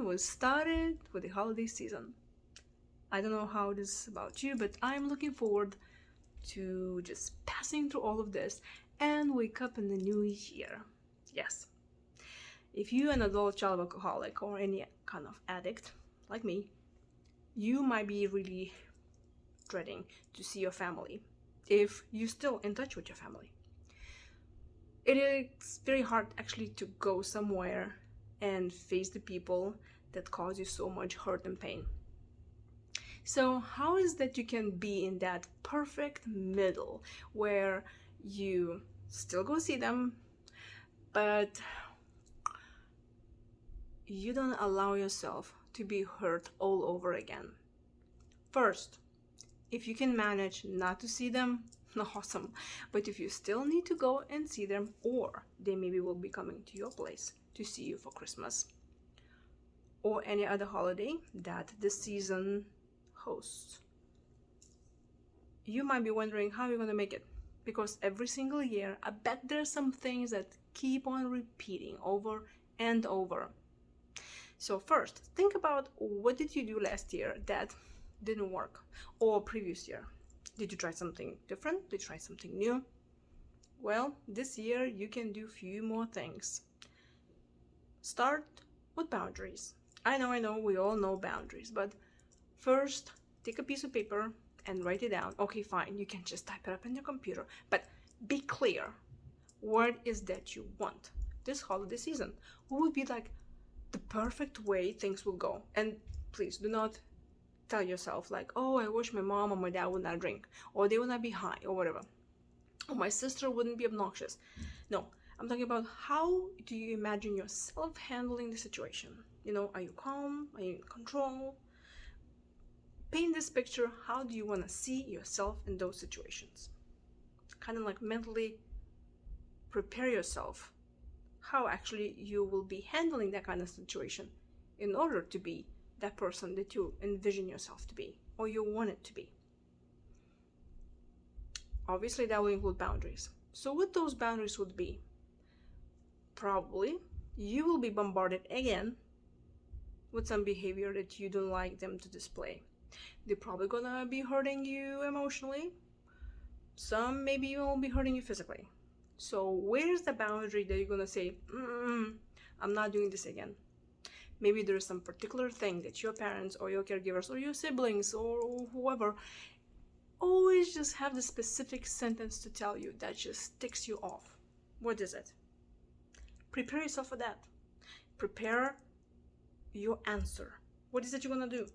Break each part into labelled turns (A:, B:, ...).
A: everyone, we started with the holiday season. I don't know how it is about you, but I'm looking forward to just passing through all of this and wake up in the new year. Yes, if you're an adult child alcoholic or any kind of addict like me, you might be really dreading to see your family if you're still in touch with your family. It is very hard actually to go somewhere and face the people that cause you so much hurt and pain. So how is that you can be in that perfect middle where you still go see them, but you don't allow yourself to be hurt all over again? First, if you can manage not to see them, awesome. But if you still need to go and see them, or they maybe will be coming to your place to see you for Christmas or any other holiday that the season hosts, you might be wondering how you're going to make it, because every single year I bet there's some things that keep on repeating over and over. So first, think about what did you do last year that didn't work, or previous year. Did you try something different? Did you try something new? Well, this year you can do few more things. Start with boundaries. I know, we all know boundaries, but first, take a piece of paper and write it down. Okay, fine, you can just type it up in your computer, but be clear. What is that you want this holiday season? What would be like the perfect way things will go? And please do not tell yourself like, oh, I wish my mom or my dad would not drink, or they would not be high, or whatever, or my sister wouldn't be obnoxious. No, I'm talking about how do you imagine yourself handling the situation? Are you calm? Are you in control? Paint this picture. How do you want to see yourself in those situations? Kind of like mentally prepare yourself how actually you will be handling that kind of situation in order to be that person that you envision yourself to be, or you want it to be. Obviously that will include boundaries. So what those boundaries would be, probably you will be bombarded again with some behavior that you don't like them to display. They're probably gonna be hurting you emotionally. Some maybe even will be hurting you physically. So where's the boundary that you're gonna say, I'm not doing this again? Maybe there's some particular thing that your parents or your caregivers or your siblings or whoever always just have the specific sentence to tell you that just ticks you off. What is it? Prepare yourself for that. Prepare your answer. What is it you're gonna do?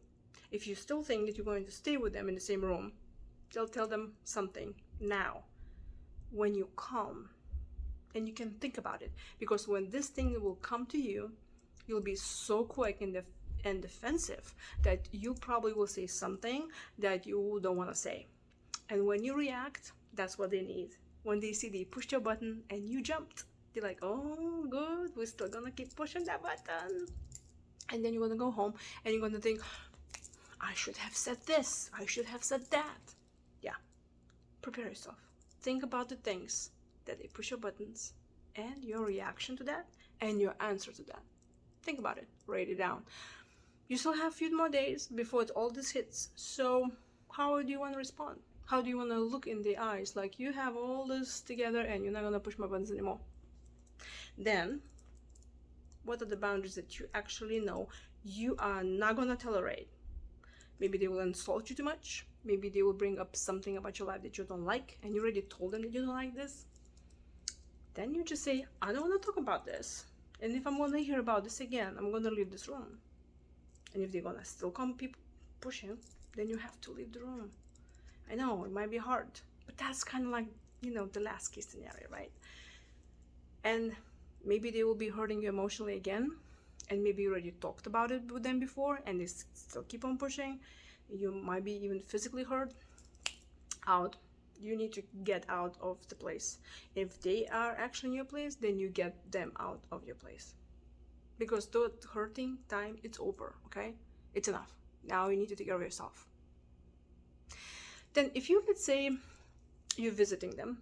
A: If you still think that you're going to stay with them in the same room, tell them something now when you calm and you can think about it, because when this thing will come to you, you'll be so quick and defensive that you probably will say something that you don't want to say. And when you react, that's what they need. When they see they pushed your button and you jumped, they're like, oh good, we're still gonna keep pushing that button. And then you're gonna go home and you're gonna think, I should have said this, I should have said that. Yeah, prepare yourself. Think about the things that they push your buttons and your reaction to that and your answer to that. Think about it, write it down. You still have a few more days before all this hits. So how do you want to respond? How do you want to look in the eyes like you have all this together and you're not going to push my buttons anymore? Then, what are the boundaries that you actually know you are not going to tolerate? Maybe they will insult you too much. Maybe they will bring up something about your life that you don't like and you already told them that you don't like this. Then you just say, I don't want to talk about this. And if I'm going to hear about this again, I'm going to leave this room. And if they're going to still come people pushing, then you have to leave the room. I know, it might be hard, but that's kind of like, the last case scenario, right? And maybe they will be hurting you emotionally again. And maybe you already talked about it with them before and they still keep on pushing. You might be even physically hurt. Out. You need to get out of the place. If they are actually in your place, then you get them out of your place. Because the hurting time, it's over, okay? It's enough. Now you need to take care of yourself. Then if you, let's say, you're visiting them,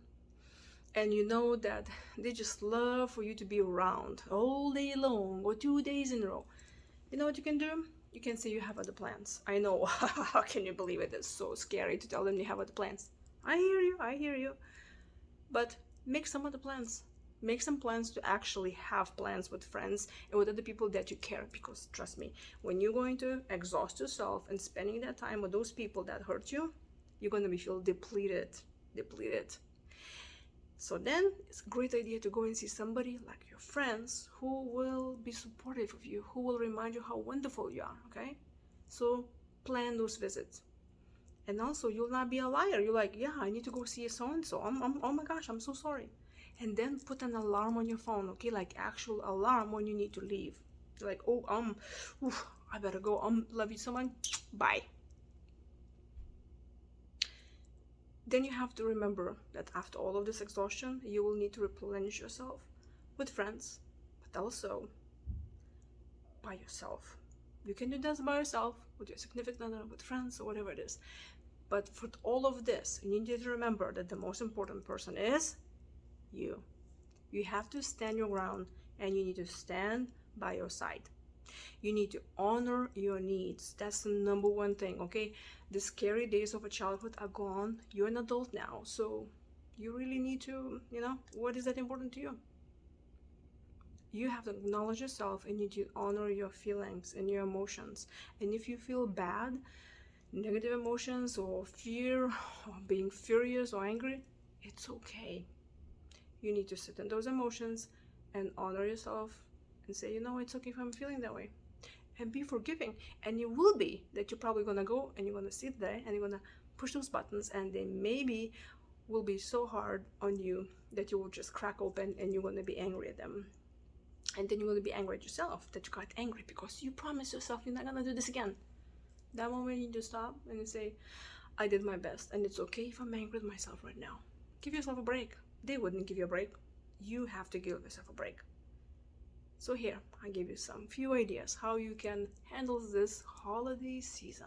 A: and you know that they just love for you to be around all day long or 2 days in a row, You know what you can do? You can say you have other plans. I know. How can you believe it? It's so scary to tell them you have other plans. I hear you. I hear you. But make some other plans. Make some plans to actually have plans with friends and with other people that you care. Because trust me, when you're going to exhaust yourself and spending that time with those people that hurt you, you're going to be feel depleted. Depleted. So then it's a great idea to go and see somebody like your friends who will be supportive of you, who will remind you how wonderful you are, okay? So plan those visits. And also, you'll not be a liar. You're like, yeah, I need to go see so and so. Oh my gosh, I'm so sorry. And then put an alarm on your phone, okay? Like actual alarm when you need to leave. You're like, oh, I better go. Love you so much. Bye. Then you have to remember that after all of this exhaustion, you will need to replenish yourself with friends, but also by yourself. You can do this by yourself, with your significant other, with friends, or whatever it is. But for all of this, you need to remember that the most important person is you. You have to stand your ground, and you need to stand by your side. You need to honor your needs. That's the number one thing, okay? The scary days of a childhood are gone. You're an adult now, so you really need to, what is that important to you? You have to acknowledge yourself, and you need to honor your feelings and your emotions. And if you feel bad, negative emotions or fear or being furious or angry, it's okay. You need to sit in those emotions and honor yourself and say, it's okay if I'm feeling that way, and be forgiving. And you will be that you're probably gonna go and you're gonna sit there and you're gonna push those buttons, and they maybe will be so hard on you that you will just crack open and you're gonna be angry at them. And then you're gonna be angry at yourself that you got angry because you promised yourself you're not gonna do this again. That moment you just stop and you say, I did my best, and it's okay if I'm angry with myself right now. Give yourself a break. They wouldn't give you a break. You have to give yourself a break. So here, I give you some few ideas how you can handle this holiday season.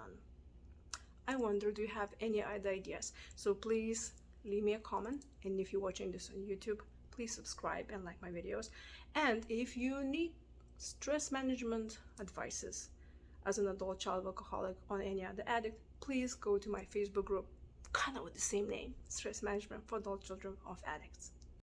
A: I wonder, do you have any other ideas? So please leave me a comment, and if you're watching this on YouTube, please subscribe and like my videos. And if you need stress management advices as an adult child alcoholic or any other addict, please go to my Facebook group, kind of with the same name, Stress Management for Adult Children of Addicts.